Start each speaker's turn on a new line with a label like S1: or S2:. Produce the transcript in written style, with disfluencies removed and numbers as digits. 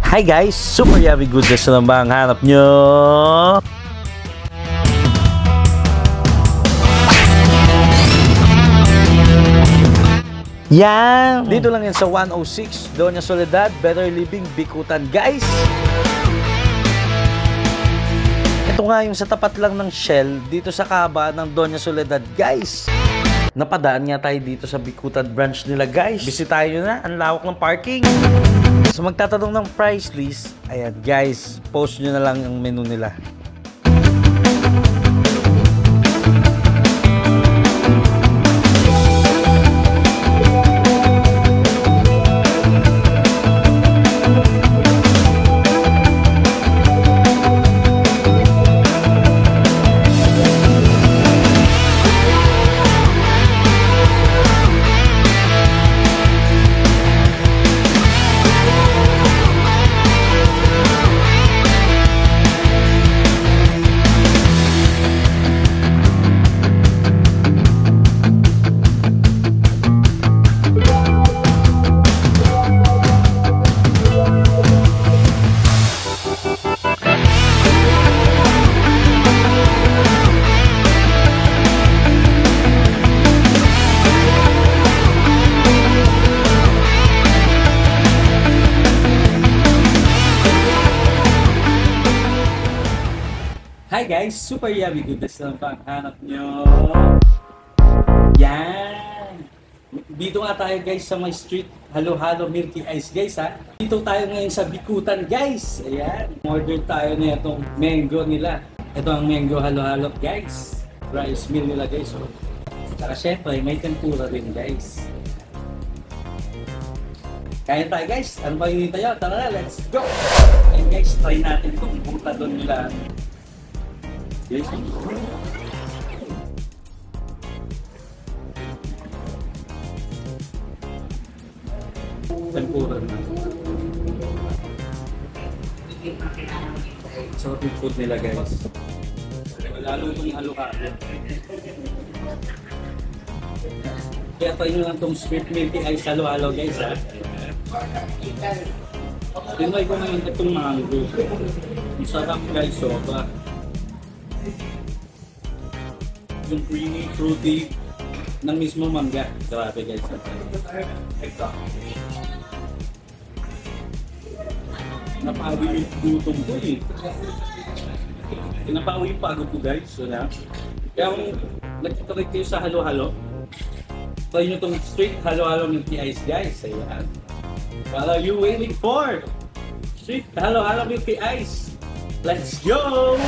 S1: Hi guys! Super yummy goodness na ba ang hanap nyo? Yan! Dito lang yan sa 106 Doña Soledad, Better Living, Bicutan guys! Ito nga yung sa tapat lang ng Shell, dito sa kahabaan ng Doña Soledad guys! Napadaan nga tayo dito sa Bicutan branch nila guys. Bisitahin nyo na, ang lawak ng parking. So magtatanong ng price list, ayan guys, post nyo na lang ang menu nila. Hi guys! Super yummy goodness lang pa ang hanap nyo. Yan! Dito nga tayo guys sa my street. Halo-halo milky ice guys ha. Dito tayo ngayon sa Bicutan guys. Ayan. Order tayo na itong mango nila. Ito ang mango halo-halo guys. Rice meal nila guys. Oh. Saka syempre may tempura rin guys. Kaya tayo guys. Ano ba yung tayo? Tara na, let's go! And guys, try natin itong butadon nila. Yes. Tempura na. So, yung food nila guys. Lalo itong halo-halo. Kaya tayo nyo lang itong sweet milky ice halo-halo guys ha. Tinry ko ngayon itong mango. Ang sarap guys, sobra. Yung creamy, fruity ng mismo mangga. Grabe guys. Napawi yung gutom ko eh. Napawi yung pagod ko guys. Kaya kung nagtitry kayo sa halo-halo, try nyo itong street halo-halo milky ice guys. Ayan. What are you waiting for? Street halo-halo milky ice. Let's go!